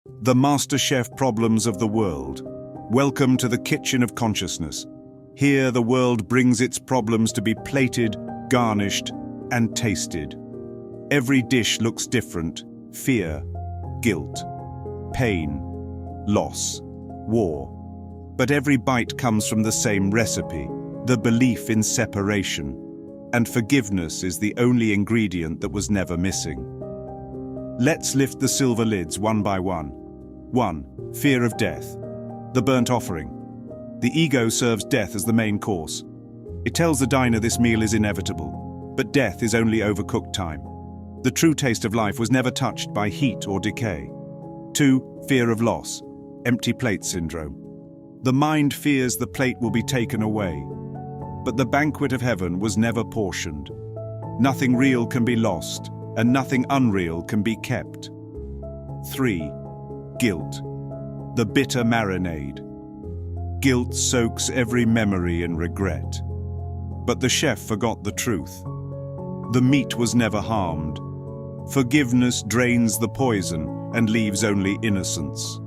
The MasterChef Problems of the world. Welcome to the kitchen of consciousness. Here the world brings its problems to be plated, garnished, and tasted. Every dish looks different: fear, guilt, pain, loss, war. But every bite comes from the same recipe, the belief in separation. And forgiveness is the only ingredient that was never missing. Let's lift the silver lids one by one. 1. Fear of death. The burnt offering. The ego serves death as the main course. It tells the diner this meal is inevitable, but death is only overcooked time. The true taste of life was never touched by heat or decay. 2. Fear of loss. Empty plate syndrome. The mind fears the plate will be taken away. But the banquet of heaven was never portioned. Nothing real can be lost, and nothing unreal can be kept. 3. Guilt. The bitter marinade. Guilt soaks every memory in regret. But the chef forgot the truth. The meat was never harmed. Forgiveness drains the poison and leaves only innocence.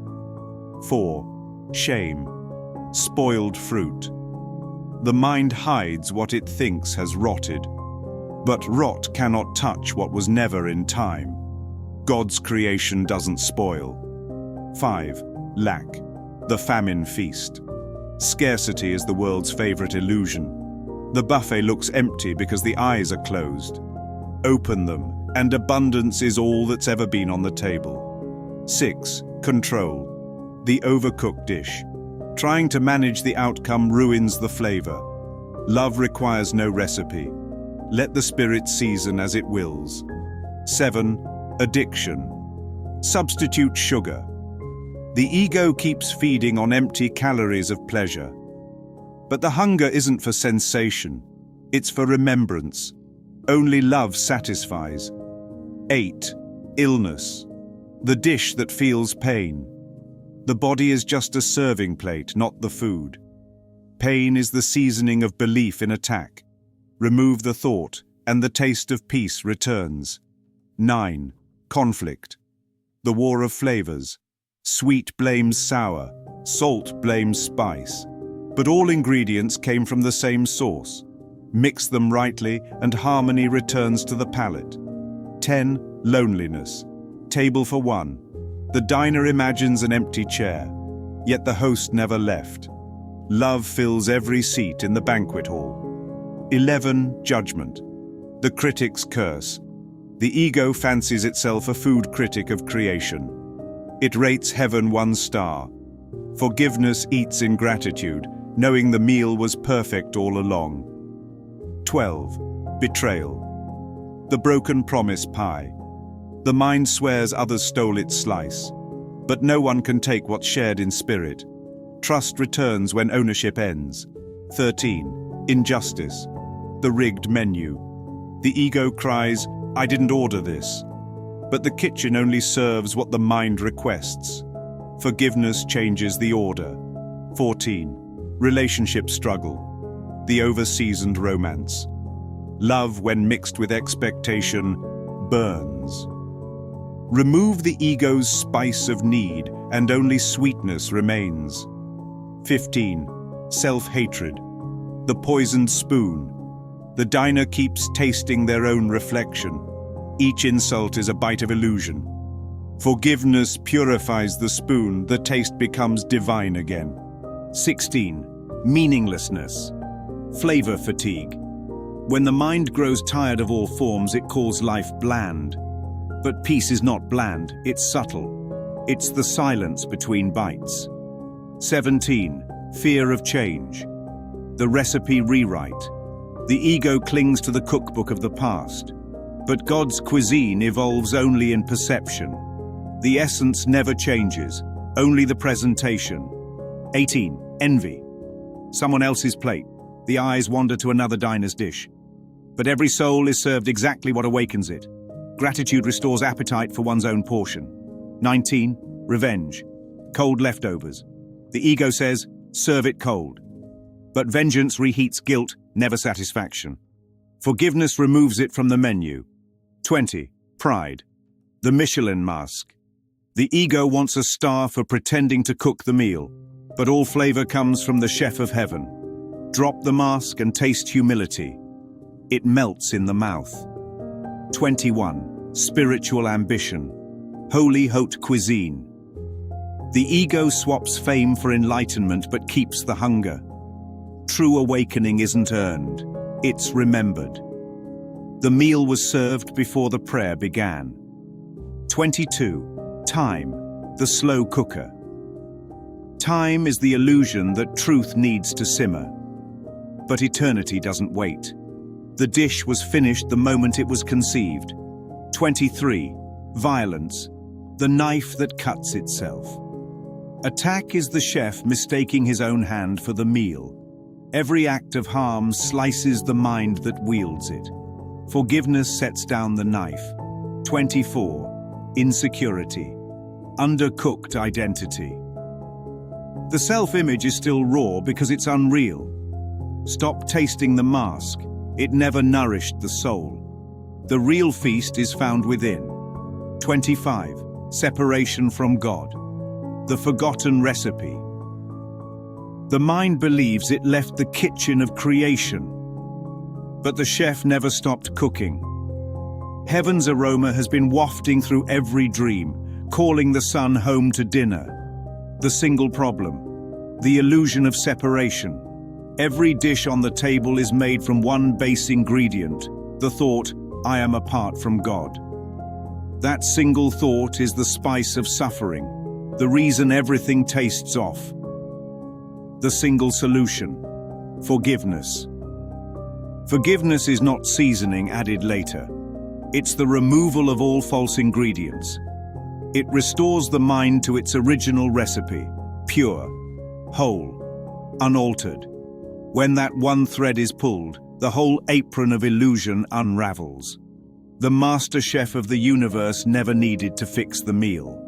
4. Shame. Spoiled fruit. The mind hides what it thinks has rotted. But rot cannot touch what was never in time. God's creation doesn't spoil. 5. Lack. The famine feast. Scarcity is the world's favorite illusion. The buffet looks empty because the eyes are closed. Open them, and abundance is all that's ever been on the table. 6. Control. The overcooked dish. Trying to manage the outcome ruins the flavor. Love requires no recipe. Let the spirit season as it wills. 7. Addiction. Substitute sugar. The ego keeps feeding on empty calories of pleasure. But the hunger isn't for sensation. It's for remembrance. Only love satisfies. 8. Illness. The dish that feels pain. The body is just a serving plate, not the food. Pain is the seasoning of belief in attack. Remove the thought, and the taste of peace returns. 9. Conflict. The war of flavors. Sweet blames sour, salt blames spice. But all ingredients came from the same source. Mix them rightly, and harmony returns to the palate. 10. Loneliness. Table for one. The diner imagines an empty chair, yet the host never left. Love fills every seat in the banquet hall. 11. Judgment. The critic's curse. The ego fancies itself a food critic of creation. It rates heaven 1 star. Forgiveness eats ingratitude, knowing the meal was perfect all along. 12. Betrayal. The broken promise pie. The mind swears others stole its slice. But no one can take what's shared in spirit. Trust returns when ownership ends. 13. Injustice. The rigged menu. The ego cries, "I didn't order this." But the kitchen only serves what the mind requests. Forgiveness changes the order. 14. Relationship struggle. The over-seasoned romance. Love, when mixed with expectation, burns. Remove the ego's spice of need, and only sweetness remains. 15. Self-hatred. The poisoned spoon. The diner keeps tasting their own reflection. Each insult is a bite of illusion. Forgiveness purifies the spoon, the taste becomes divine again. 16. Meaninglessness. Flavor fatigue. When the mind grows tired of all forms, it calls life bland. But peace is not bland, it's subtle. It's the silence between bites. 17. Fear of change. The recipe rewrite. The ego clings to the cookbook of the past. But God's cuisine evolves only in perception. The essence never changes, only the presentation. 18. Envy. Someone else's plate. The eyes wander to another diner's dish. But every soul is served exactly what awakens it. Gratitude restores appetite for one's own portion. 19. Revenge. Cold leftovers. The ego says, serve it cold. But vengeance reheats guilt, never satisfaction. Forgiveness removes it from the menu. 20. Pride. The Michelin mask. The ego wants a star for pretending to cook the meal, but all flavor comes from the chef of heaven. Drop the mask and taste humility. It melts in the mouth. 21. Spiritual ambition. Holy haute cuisine. The ego swaps fame for enlightenment but keeps the hunger. True awakening isn't earned, it's remembered. The meal was served before the prayer began. 22. Time, the slow cooker. Time is the illusion that truth needs to simmer. But eternity doesn't wait. The dish was finished the moment it was conceived. 23. Violence, the knife that cuts itself. Attack is the chef mistaking his own hand for the meal. Every act of harm slices the mind that wields it. Forgiveness sets down the knife. 24. Insecurity, undercooked identity. The self-image is still raw because it's unreal. Stop tasting the mask. It never nourished the soul. The real feast is found within. 25. Separation from God, the forgotten recipe. The mind believes it left the kitchen of creation, but the chef never stopped cooking. Heaven's aroma has been wafting through every dream, calling the sun home to dinner. The single problem, the illusion of separation. Every dish on the table is made from one base ingredient, the thought, I am apart from God. That single thought is the spice of suffering, the reason everything tastes off. The single solution, forgiveness. Forgiveness is not seasoning added later. It's the removal of all false ingredients. It restores the mind to its original recipe, pure, whole, unaltered. When that one thread is pulled, the whole apron of illusion unravels. The master chef of the universe never needed to fix the meal.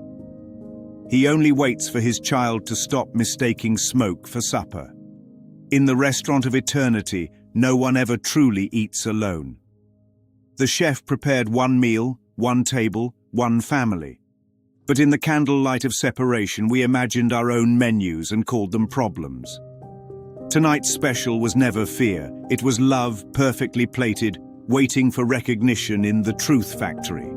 He only waits for his child to stop mistaking smoke for supper. In the restaurant of eternity, no one ever truly eats alone. The chef prepared one meal, one table, one family. But in the candlelight of separation, we imagined our own menus and called them problems. Tonight's special was never fear. It was love, perfectly plated, waiting for recognition in the Truth Factory.